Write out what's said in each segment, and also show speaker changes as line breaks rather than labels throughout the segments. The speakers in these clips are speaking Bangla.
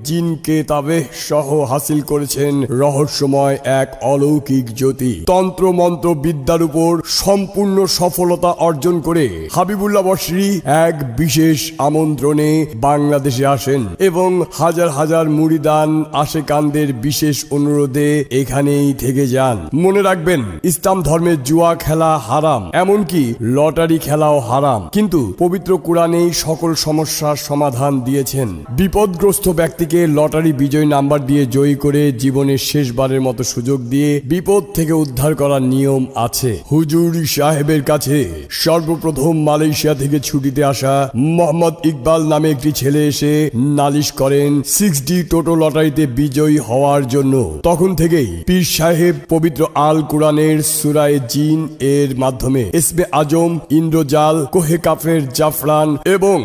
জিনকে তাবে সহ হাসিল করেছেন রহস্যময় এক অলৌকিক জ্যোতি। তন্ত্র মন্ত্র বিদ্যার উপর সম্পূর্ণ সফলতা অর্জন করে হাবিবুল্লাহ বসরি এক বিশেষ আমন্ত্রণে বাংলাদেশে আসেন এবং হাজার হাজার মুরিদান আশেকানদের বিশেষ অনুরোধে এখানেই থেকে যান। মনে রাখবেন, ইসলাম ধর্মে জুয়া খেলা হারাম, এমনকি লটারি খেলাও হারাম, কিন্তু পবিত্র কোরআনেই সকল সমস্যার সমাধান দিয়েছেন। বিপদগ্রস্ত ব্যক্তিকে লটারি বিজয় নাম্বার দিয়ে জয়ী করে জীবনের শেষবারের মতো সুযোগ দিয়ে বিপদ থেকে উদ্ধার করার নিয়ম আছে। হুজুর সাহেবের কাছে সর্বপ্রথম মালয়েশিয়া থেকে ছুটিতে আসা মোহাম্মদ ইকবাল নামে একটি ছেলে এসে নালিশ করেন 6D টোটো লটারিতে বিজয়ী হওয়ার জন্য। তখন থেকেই পীর সাহেব পবিত্র আল কোরআনের সূরায়ে জিন এর মাধ্যমে ইসমে আজম, ইন্দ্রজাল, কোহে কাফের জাফরান এবং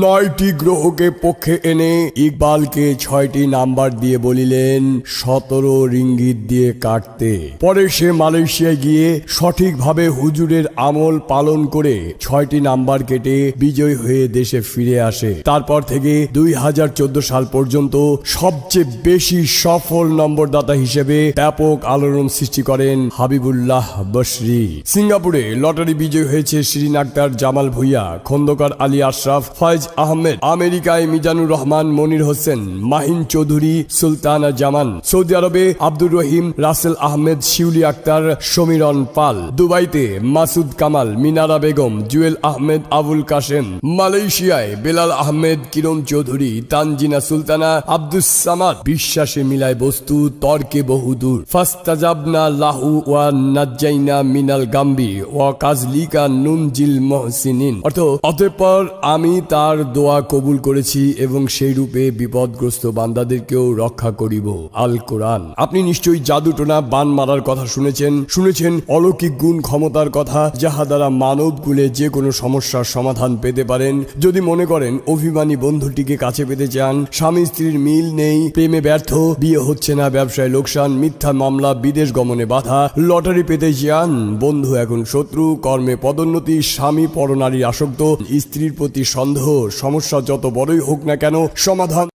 9টি গ্রহকে পক্ষে এনে ইকবালকে 6টি নাম্বার দিয়ে বলিলেন 17 রিঙ্গিত দিয়ে কাটতে। পরে সে মালয়েশিয়ায় গিয়ে সঠিকভাবে হুজুরের আমল পালন করে 6টি নাম্বার কেটে বিজয় হয়ে দেশে ফিরে আসে। তারপর থেকে 2014 সাল পর্যন্ত সবচেয়ে বেশি সফল নম্বরদাতা হিসেবে ব্যাপক আলোড়ন সৃষ্টি করেন হাবিবুল্লাহ বসরি। সিঙ্গাপুরে লটারি বিজয় হয়েছে শিরিন আক্তার, জামাল ভুইয়া, খন্দকার আলী আশরাফ, ফয়েজ আহমেদ। আমেরিকায় মিজানুর রহমান, মনির হোসেন, মাহিন চৌধুরী, সুলতানা জামান। সৌদি আরবে আব্দুর রহিম, রাসেল আহমেদ, শিউলি আক্তার, সমীরন পাল। দুবাইতে মাসুদ কামাল, মিনারা বেগম, জুয়েল আহমেদ, আবুল কাশেম। মালয়েশিয়ায় বেলাল আহমেদ, কিরণ চৌধুরী, তানজিনা সুলতানা, আব্দুস সামাদ। বিশ্বাসে মিলায় বস্তু, তর্কে বহুদূর। ফাস্তাজাবনা লাহু ওয়া নাজ্জাইনা মিনাল গাম্বি ওয়া কাজলিকা নুনজিল মুহসিনিন। অতঃপর আমি তার দোয়া কবুল করেছি এবং সেই রূপে বিপদগ্রস্ত বান্দাদেরকেও রক্ষা করিব। আল কোরআন। আপনি নিশ্চয়ই জাদুটোনা, বান মারার কথা শুনেছেন অলৌকিক গুণ ক্ষমতার কথা, যাহা দ্বারা মানব কুলে যে কোনো সমস্যার সমাধান পেতে পারেন। যদি মনে করেন অভিমানী বন্ধুটিকে কাছে পেতে চান, স্বামী স্ত্রীর মিল নেই, প্রেমে ব্যর্থ, বিয়ে হচ্ছে না, ব্যবসায় লোকসান, মিথ্যা মামলা, বিদেশ গমনে বাধা, লটারি পেতে চান, বন্ধু এখন শত্রু, কর্মে পদোন্নতি, স্বামী পরনারীর আসক্ত, স্ত্রীর প্রতি সন্দেহ, সমস্যা যত বড়ই হোক না কেন সমাধান